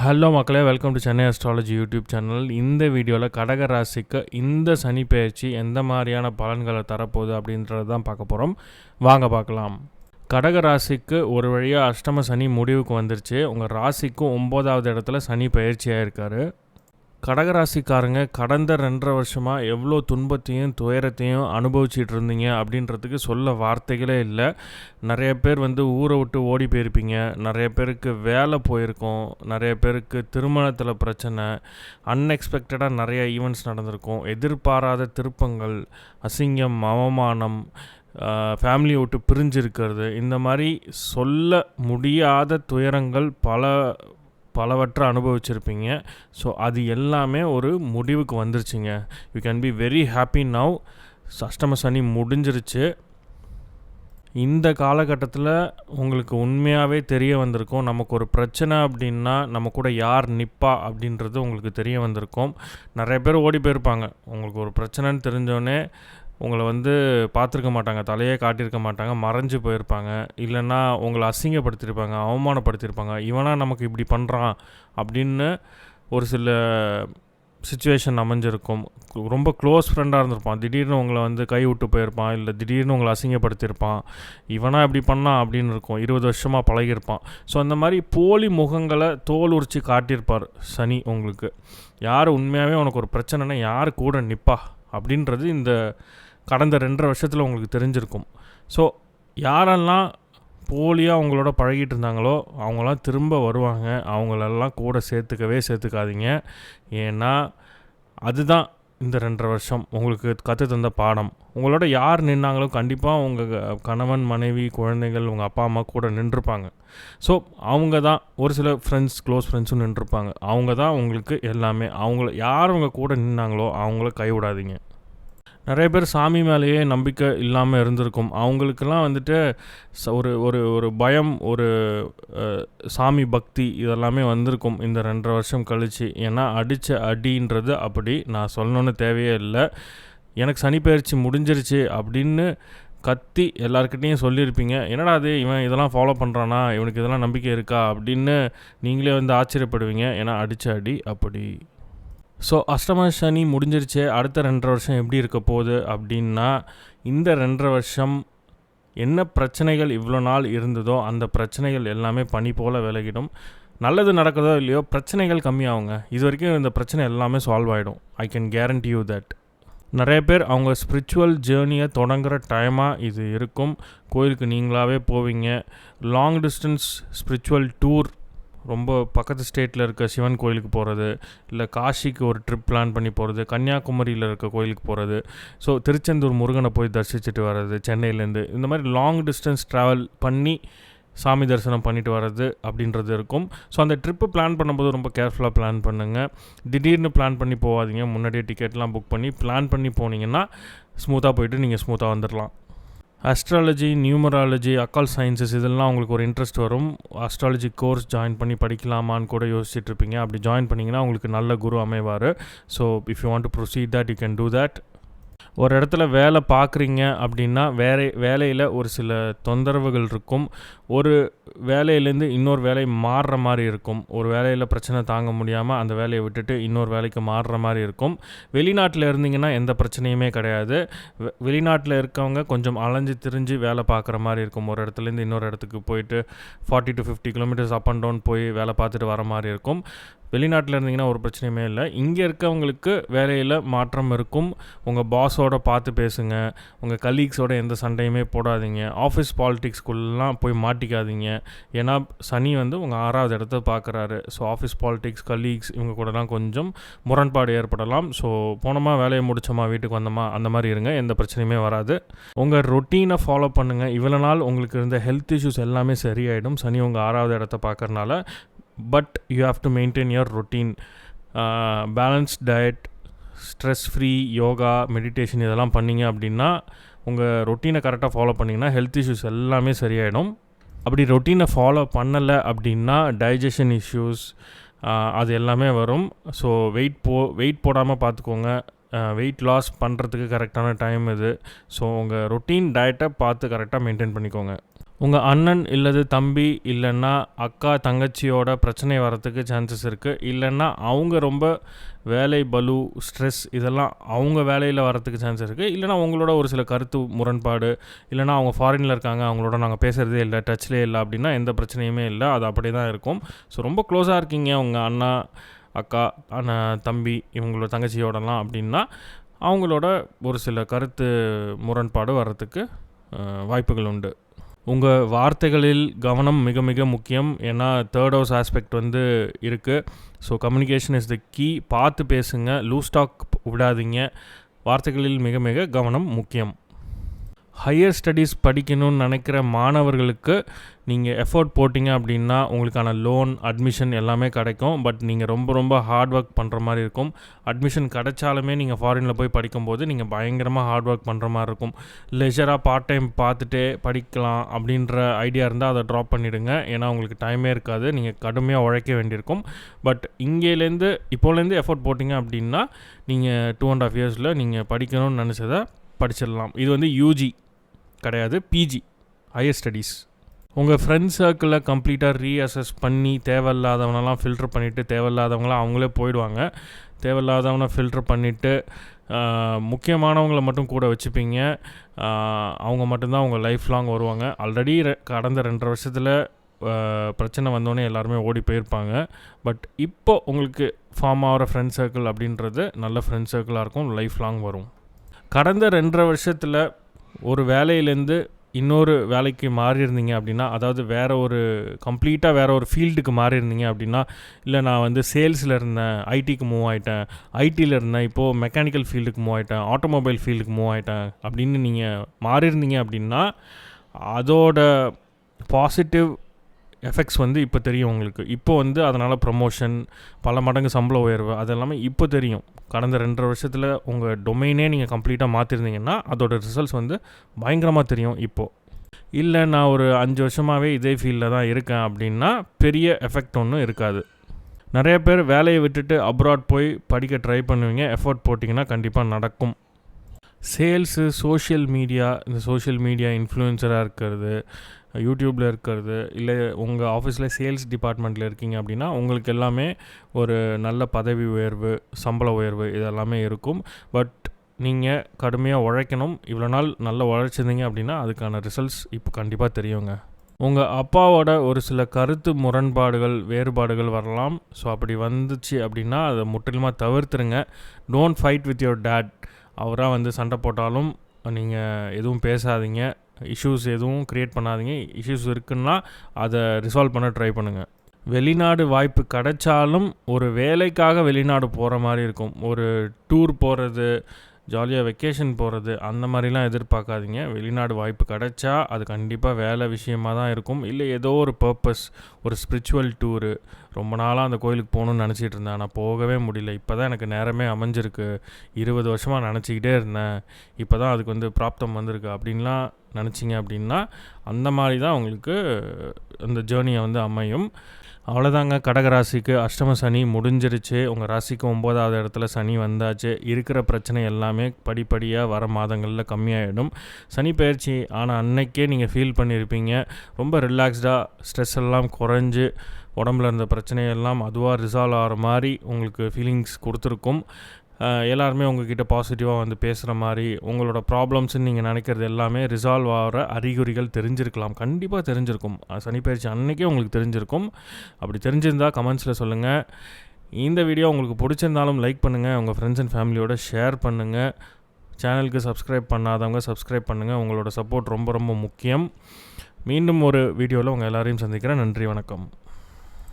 Hello மக்களே, welcome to Chennai astrology YouTube channel. இந்த வீடியோவில் கடக ராசிக்கு இந்த சனி பெயர்ச்சி எந்த மாதிரியான பலன்களை தரப்போகுது அப்படின்றது தான் பார்க்க போகிறோம். வாங்க பார்க்கலாம். கடக ராசிக்கு ஒரு வழியாக அஷ்டம சனி முடிவுக்கு வந்துருச்சு. உங்கள் ராசிக்கும் 9வது இடத்துல சனி பெயர்ச்சியாக இருக்கார். கடகராசிக்காரங்க கடந்த 2.5 வருஷமாக எவ்வளோ துன்பத்தையும் துயரத்தையும் அனுபவிச்சிட்டு இருந்தீங்க அப்படின்றதுக்கு சொல்ல வார்த்தைகளே இல்லை. நிறைய பேர் ஊரை விட்டு ஓடி போயிருப்பீங்க, நிறைய பேருக்கு வேலை போயிருக்கோம், நிறைய பேருக்கு திருமணத்தில் பிரச்சனை, அன்எக்ஸ்பெக்டடாக நிறைய ஈவெண்ட்ஸ் நடந்திருக்கும், எதிர்பாராத திருப்பங்கள், அசிங்கம், அவமானம், ஃபேமிலியை விட்டு பிரிஞ்சிருக்கிறது, இந்த மாதிரி சொல்ல முடியாத துயரங்கள் பலவற்றை அனுபவிச்சிருப்பீங்க. ஸோ அது எல்லாமே ஒரு முடிவுக்கு வந்துருச்சுங்க. You can be very happy now. அஷ்டம சனி முடிஞ்சிருச்சு. இந்த காலகட்டத்தில் உங்களுக்கு உண்மையாகவே தெரிய வந்திருக்கும், நமக்கு ஒரு பிரச்சனை அப்படின்னா நம்ம கூட யார் நிற்பா அப்படின்றது உங்களுக்கு தெரிய வந்திருக்கும். நிறைய பேர் ஓடி போயிருப்பாங்க. உங்களுக்கு ஒரு பிரச்சனைன்னு தெரிஞ்சோடனே உங்களை பார்த்துருக்க மாட்டாங்க, தலையே காட்டியிருக்க மாட்டாங்க, மறைஞ்சு போயிருப்பாங்க. இல்லைன்னா உங்களை அசிங்கப்படுத்தியிருப்பாங்க, அவமானப்படுத்தியிருப்பாங்க. இவனா நமக்கு இப்படி பண்ணுறான் அப்படின்னு ஒரு சில சுச்சுவேஷன் அமைஞ்சிருக்கும். ரொம்ப க்ளோஸ் ஃப்ரெண்டாக இருந்திருப்பான், திடீர்னு உங்களை கை விட்டு போயிருப்பான், இல்லை திடீர்னு உங்களை அசிங்கப்படுத்தியிருப்பான். இவனா இப்படி பண்ணான் அப்படின்னு இருக்கும். 20 வருஷமாக பழகியிருப்பான். ஸோ அந்த மாதிரி போலி முகங்களை தோல் உரிச்சு காட்டியிருப்பார் சனி உங்களுக்கு. யார் உண்மையாகவே உனக்கு ஒரு பிரச்சனைனா யார் கூட நிற்பா அப்படின்றது இந்த கடந்த 2.5 வருஷத்தில் உங்களுக்கு தெரிஞ்சிருக்கும். ஸோ யாரெல்லாம் போலியாக அவங்களோட பழகிட்டு இருந்தாங்களோ அவங்களாம் திரும்ப வருவாங்க. அவங்களெல்லாம் கூட சேர்த்துக்காதீங்க. ஏன்னா அதுதான் இந்த 2.5 வருஷம் உங்களுக்கு கற்று தந்த பாடம். உங்களோட யார் நின்னாங்களோ கண்டிப்பாக உங்கள் கணவன், மனைவி, குழந்தைகள், உங்கள் அப்பா அம்மா கூட நின்றுருப்பாங்க. ஸோ அவங்க தான். ஒரு சில ஃப்ரெண்ட்ஸ், க்ளோஸ் ஃப்ரெண்ட்ஸும் நின்றுருப்பாங்க. அவங்க தான் உங்களுக்கு எல்லாமே. யார் உங்கள் கூட நின்னாங்களோ அவங்கள கைவிடாதீங்க. நிறைய பேர் சாமி மேலேயே நம்பிக்கை இல்லாமல் இருந்திருக்கும். அவங்களுக்கெல்லாம் ஒரு ஒரு ஒரு பயம், ஒரு சாமி பக்தி இதெல்லாமே வந்திருக்கும் இந்த 2.5 வருஷம் கழித்து. ஏன்னா அடித்த அடின்றது அப்படி. நான் சொல்லணுன்னு தேவையே இல்லை. எனக்கு சனி பெயர்ச்சி முடிஞ்சிருச்சு அப்படின்னு கத்தி எல்லாருக்கிட்டையும் சொல்லியிருப்பீங்க. என்னடா அது, இவன் இதெல்லாம் ஃபாலோ பண்ணுறானா, இவனுக்கு இதெல்லாம் நம்பிக்கை இருக்கா அப்படின்னு நீங்களே ஆச்சரியப்படுவீங்க. ஏன்னா அடித்த அடி அப்படி. ஸோ அஷ்டம சனி முடிஞ்சிருச்சு. அடுத்த 2.5 வருஷம் எப்படி இருக்க போகுது அப்படின்னா, இந்த 2.5 வருஷம் என்ன பிரச்சனைகள் இவ்வளோ நாள் இருந்ததோ அந்த பிரச்சனைகள் எல்லாமே பனி போல் விலகிடும். நல்லது நடக்குதோ இல்லையோ பிரச்சனைகள் கம்மியாகுங்க. இது வரைக்கும் இந்த பிரச்சனை எல்லாமே சால்வ் ஆகிடும். I can guarantee you that. நிறைய பேர் அவங்க ஸ்பிரிச்சுவல் ஜேர்னியை தொடங்குகிற டைமாக இது இருக்கும். கோயிலுக்கு நீங்களாகவே போவீங்க. லாங் டிஸ்டன்ஸ் ஸ்பிரிச்சுவல் டூர், ரொம்ப பக்கத்து ஸ்டேட்டில் இருக்க சிவன் கோயிலுக்கு போகிறது, இல்லை காசிக்கு ஒரு ட்ரிப் பிளான் பண்ணி போகிறது, கன்னியாகுமரியில் இருக்க கோயிலுக்கு போகிறது, ஸோ திருச்செந்தூர் முருகனை போய் தரிசிச்சுட்டு வர்றது சென்னையிலேருந்து, இந்த மாதிரி லாங் டிஸ்டன்ஸ் ட்ராவல் பண்ணி சாமி தரிசனம் பண்ணிட்டு வர்றது அப்படின்றது இருக்கும். ஸோ அந்த ட்ரிப்பு பிளான் பண்ணும்போது ரொம்ப கேர்ஃபுல்லாக பிளான் பண்ணுங்கள். திடீர்னு பிளான் பண்ணி போகாதீங்க. முன்னாடியே டிக்கெட்லாம் புக் பண்ணி பிளான் பண்ணி போனீங்கன்னா ஸ்மூத்தாக போயிட்டு நீங்கள் ஸ்மூத்தாக வந்துடலாம். அஸ்ட்ராலஜி, நியூமராலஜி, அக்கால் சயின்சஸ் இதெல்லாம் உங்களுக்கு ஒரு இன்ட்ரெஸ்ட் வரும். அஸ்ட்ராலஜி கோர்ஸ் ஜாயின் பண்ணி படிக்கலாமான்னு கூட யோசிச்சுட்ருப்பீங்க. அப்படி ஜாயின் பண்ணிங்கன்னா உங்களுக்கு நல்ல குரு அமைவார். So if you want to proceed that you can do that. ஒரு இடத்துல வேலை பார்க்குறீங்க அப்படின்னா வேலையில் ஒரு சில தொந்தரவுகள் இருக்கும். ஒரு வேலையிலேருந்து இன்னொரு வேலை மாறுற மாதிரி இருக்கும். ஒரு வேலையில் பிரச்சனை தாங்க முடியாமல் அந்த வேலையை விட்டுட்டு இன்னொரு வேலைக்கு மாறுற மாதிரி இருக்கும். வெளிநாட்டில் இருந்தீங்கன்னா எந்த பிரச்சனையுமே கிடையாது. வெளிநாட்டில் இருக்கவங்க கொஞ்சம் அலைஞ்சு திரிஞ்சு வேலை பார்க்குற மாதிரி இருக்கும். ஒரு இடத்துலேருந்து இன்னொரு இடத்துக்கு போயிட்டு 40 to 50 kilometres up and down போய் வேலை பார்த்துட்டு வர மாதிரி இருக்கும். வெளிநாட்டில் இருந்தீங்கன்னா ஒரு பிரச்சனையுமே இல்லை. இங்கே இருக்கவங்களுக்கு வேலையில் மாற்றம் இருக்கும். உங்கள் பாஸோட பார்த்து பேசுங்க. உங்கள் கலீக்ஸோட எந்த சண்டையுமே போடாதீங்க. ஆஃபீஸ் பாலிடிக்ஸ்குள்ளெலாம் போய் மாட்டிக்காதீங்க. ஏன்னா சனி உங்கள் 6வது இடத்த பார்க்குறாரு. ஸோ ஆஃபீஸ் பாலிடிக்ஸ், கலீக்ஸ் இவங்க கூடலாம் கொஞ்சம் முரண்பாடு ஏற்படலாம். ஸோ போனோமா, வேலையை முடிச்சோமா, வீட்டுக்கு வந்தோமா, அந்த மாதிரி இருங்க. எந்த பிரச்சனையுமே வராது. உங்கள் ரொட்டீனை ஃபாலோ பண்ணுங்கள். இவ்வளோ நாள் உங்களுக்கு இருந்த ஹெல்த் இஷ்யூஸ் எல்லாமே சரியாயிடும் சனி உங்கள் 6வது இடத்த பார்க்கறனால. But you have to maintain your routine. Balanced diet, stress free yoga, meditation இதெல்லாம் பண்ணிங்க அப்படின்னா, உங்கள் ரொட்டீனை கரெக்டாக ஃபாலோ பண்ணிங்கன்னா ஹெல்த் இஷ்யூஸ் எல்லாமே சரியாயிடும். அப்படி ரொட்டீனை ஃபாலோ பண்ணலை அப்படின்னா டைஜஷன் இஷ்யூஸ் அது எல்லாமே வரும். ஸோ வெயிட் போடாமல் பார்த்துக்கோங்க. வெயிட் லாஸ் பண்ணுறதுக்கு கரெக்டான டைம் இது. ஸோ உங்கள் ரொட்டீன் டயட்டை பார்த்து கரெக்டாக மெயின்டைன் பண்ணிக்கோங்க. உங்கள் அண்ணன் இல்லது தம்பி இல்லைன்னா அக்கா தங்கச்சியோட பிரச்சனை வரத்துக்கு சான்சஸ் இருக்குது. இல்லைன்னா அவங்க ரொம்ப வேலை பலு ஸ்ட்ரெஸ் இதெல்லாம் அவங்க வேலையில் வரத்துக்கு சான்ஸ் இருக்குது. இல்லைனா அவங்களோட ஒரு சில கருத்து முரண்பாடு, இல்லைனா அவங்க ஃபாரினில் இருக்காங்க, அவங்களோட நாங்கள் பேசுகிறதே இல்லை, டச்லேயே இல்லை அப்படின்னா எந்த பிரச்சனையுமே இல்லை, அது அப்படியே தான் இருக்கும். ஸோ ரொம்ப க்ளோஸாக இருக்கீங்க உங்கள் அண்ணா அக்கா அண்ணன் தம்பி இவங்களோட தங்கச்சியோடலாம் அப்படின்னா அவங்களோட ஒரு சில கருத்து முரண்பாடு வர்றதுக்கு வாய்ப்புகள் உண்டு. உங்கள் வார்த்தைகளில் கவனம் மிக மிக முக்கியம். ஏன்னா தேர்ட் ஹவுஸ் ஆஸ்பெக்ட் இருக்குது. So communication is the key. பார்த்து பேசுங்க, லூஸ் டாக் விடாதீங்க. வார்த்தைகளில் மிக மிக கவனம் முக்கியம். ஹையர் ஸ்டடீஸ் படிக்கணும்னு நினைக்கிற மாணவர்களுக்கு நீங்கள் எஃபோர்ட் போட்டிங்க அப்படின்னா உங்களுக்கான லோன் அட்மிஷன் எல்லாமே கிடைக்கும். பட் நீங்கள் ரொம்ப ஹார்ட் ஒர்க் பண்ணுற மாதிரி இருக்கும். அட்மிஷன் கிடைச்சாலுமே நீங்கள் ஃபாரினில் போய் படிக்கும்போது நீங்கள் பயங்கரமாக ஹார்ட் ஒர்க் பண்ணுற மாதிரி இருக்கும். லெஜராக பார்ட் டைம் பார்த்துட்டே படிக்கலாம் அப்படின்ற ஐடியா இருந்தால் அதை ட்ராப் பண்ணிவிடுங்க. ஏன்னா உங்களுக்கு டைமே இருக்காது, நீங்கள் கடுமையாக உழைக்க வேண்டியிருக்கும். பட் இப்போலேருந்து எஃபோர்ட் போட்டிங்க அப்படின்னா நீங்கள் 2.5 இயர்ஸில் நீங்கள் படிக்கணும்னு நினச்சதை படிச்சிடலாம். இது யூஜி கிடையாது, பிஜி ஹையர் ஸ்டடீஸ். உங்கள் ஃப்ரெண்ட்ஸ் சர்க்கிளில் கம்ப்ளீட்டாக ரீஅசஸ் பண்ணி தேவையில்லாதவனெல்லாம் ஃபில்டர் பண்ணிவிட்டு தேவையில்லாதவங்களாம் அவங்களே போயிடுவாங்க. தேவையில்லாதவனை ஃபில்டர் பண்ணிவிட்டு முக்கியமானவங்களை மட்டும் கூட வச்சுப்பீங்க. அவங்க மட்டும்தான் உங்கள் லைஃப் லாங் வருவாங்க. ஆல்ரெடி கடந்த 2.5 வருஷத்தில் பிரச்சனை வந்தோடனே எல்லாருமே ஓடி போயிருப்பாங்க. பட் இப்போ உங்களுக்கு ஃபார்ம் ஆகிற ஃப்ரெண்ட் சர்க்கிள் அப்படின்றது நல்ல ஃப்ரெண்ட் சர்க்கிளாக இருக்கும், லைஃப் லாங் வரும். கடந்த 2.5 வருஷத்தில் ஒரு வேலையிலேருந்து இன்னொரு வேலைக்கு மாறியிருந்தீங்க அப்படின்னா, அதாவது கம்ப்ளீட்டாக வேறு ஒரு ஃபீல்டுக்கு மாறியிருந்தீங்க அப்படின்னா, இல்லை நான் சேல்ஸில் இருந்தேன், ஐடிக்கு மூவ் ஆகிட்டேன், ஐடியில் இருந்தேன், இப்போது மெக்கானிக்கல் ஃபீல்டுக்கு மூவ் ஆகிட்டேன், ஆட்டோமொபைல் ஃபீல்டுக்கு மூவ் ஆகிட்டேன் அப்படின்னு நீங்கள் மாறியிருந்தீங்க அப்படின்னா அதோட பாசிட்டிவ் எஃபெக்ட்ஸ் இப்போ தெரியும் உங்களுக்கு. இப்போ அதனால் ப்ரமோஷன், பல மடங்கு சம்பள உயர்வு அதெல்லாமே இப்போ தெரியும். கடந்த 2.5 வருஷத்தில் உங்கள் டொமைனே நீங்கள் கம்ப்ளீட்டாக மாற்றிருந்தீங்கன்னா அதோட ரிசல்ட்ஸ் பயங்கரமாக தெரியும் இப்போது. இல்லை நான் ஒரு 5 வருஷமாகவே இதே ஃபீல்டில் தான் இருக்கேன் அப்படின்னா பெரிய எஃபெக்ட் ஒன்றும் இருக்காது. நிறைய பேர் வேலையை விட்டுட்டு அப்ராட் போய் படிக்க ட்ரை பண்ணுவீங்க. எஃபோர்ட் போட்டிங்கன்னா கண்டிப்பாக நடக்கும். சேல்ஸு, சோஷியல் மீடியா இன்ஃப்ளூயன்சராக இருக்கிறது, யூடியூப்பில் இருக்கிறது, இல்லை உங்கள் ஆஃபீஸில் சேல்ஸ் டிபார்ட்மெண்ட்டில் இருக்கீங்க அப்படின்னா உங்களுக்கு எல்லாமே ஒரு நல்ல பதவி உயர்வு, சம்பள உயர்வு இதெல்லாமே இருக்கும். பட் நீங்கள் கடுமையாக உழைக்கணும். இவ்வளோ நாள் நல்லா உழைச்சிருந்தீங்க அப்படின்னா அதுக்கான ரிசல்ட்ஸ் இப்போ கண்டிப்பாக தெரியுங்க. உங்கள் அப்பாவோட ஒரு சில கருத்து முரண்பாடுகள், வேறுபாடுகள் வரலாம். ஸோ அப்படி வந்துச்சு அப்படின்னா அதை முற்றிலுமாக தவிர்த்துருங்க. Don't fight with your dad. அவராக சண்டை போட்டாலும் நீங்கள் எதுவும் பேசாதீங்க, இஷ்யூஸ் எதுவும் க்ரியேட் பண்ணாதீங்க. இஷ்யூஸ் இருக்குன்னா அதை ரிசால்வ் பண்ண ட்ரை பண்ணுங்கள். வெளிநாடு வாய்ப்பு கிடைச்சாலும் ஒரு வேலைக்காக வெளிநாடு போகிற மாதிரி இருக்கும். ஒரு டூர் போகிறது, ஜாலியாக வெக்கேஷன் போகிறது அந்த மாதிரிலாம் எதிர்பார்க்காதீங்க. வெளிநாடு வாய்ப்பு கிடைச்சா அது கண்டிப்பாக வேலை விஷயமாக தான் இருக்கும். இல்லை ஏதோ ஒரு பர்பஸ், ஒரு ஸ்பிரிச்சுவல் டூரு. ரொம்ப நாளாக அந்த கோயிலுக்கு போகணுன்னு நினச்சிட்டு இருந்தேன், ஆனால் போகவே முடியல. இப்போ தான் எனக்கு நேரமே அமைஞ்சிருக்கு. 20 வருஷமாக நினச்சிக்கிட்டே இருந்தேன், இப்போ தான் அதுக்கு பிராப்தம் வந்திருக்கு அப்படின்லாம் நினச்சிங்க அப்படின்னா அந்த மாதிரி தான் உங்களுக்கு அந்த ஜேர்னியை அமையும். அவ்வளோதாங்க. கடகராசிக்கு அஷ்டம சனி முடிஞ்சிருச்சு. உங்கள் ராசிக்கு 9வது இடத்துல சனி வந்தாச்சு. இருக்கிற பிரச்சனை எல்லாமே படிப்படியாக வர மாதங்களில் கம்மியாகிடும். சனி பயிற்சி ஆனால் அன்னைக்கே நீங்கள் ஃபீல் பண்ணியிருப்பீங்க. ரொம்ப ரிலாக்ஸ்டாக, ஸ்ட்ரெஸ் எல்லாம் குறைஞ்சி உடம்புல இருந்த பிரச்சனையெல்லாம் அதுவாக ரிசால்வ் ஆகிற மாதிரி உங்களுக்கு ஃபீலிங்ஸ் கொடுத்துருக்கும். எல்லாருமே உங்ககிட்ட பாசிட்டிவாக பேசுகிற மாதிரி, உங்களோட ப்ராப்ளம்ஸ்ன்னு நீங்கள் நினைக்கிறது எல்லாமே ரிசால்வ் ஆகிற அறிகுறிகள் தெரிஞ்சிருக்கலாம். கண்டிப்பாக தெரிஞ்சிருக்கும். சனிப்பயிற்சி அன்றைக்கே உங்களுக்கு தெரிஞ்சிருக்கும். அப்படி தெரிஞ்சிருந்தால் கமெண்ட்ஸில் சொல்லுங்கள். இந்த வீடியோ உங்களுக்கு பிடிச்சிருந்தாலும் லைக் பண்ணுங்கள், உங்கள் ஃப்ரெண்ட்ஸ் அண்ட் ஃபேமிலியோட ஷேர் பண்ணுங்கள். சேனலுக்கு சப்ஸ்கிரைப் பண்ணாதவங்க சப்ஸ்கிரைப் பண்ணுங்கள். உங்களோட சப்போர்ட் ரொம்ப ரொம்ப முக்கியம். மீண்டும் ஒரு வீடியோவில் உங்கள் எல்லாரையும் சந்திக்கிறேன். நன்றி, வணக்கம்.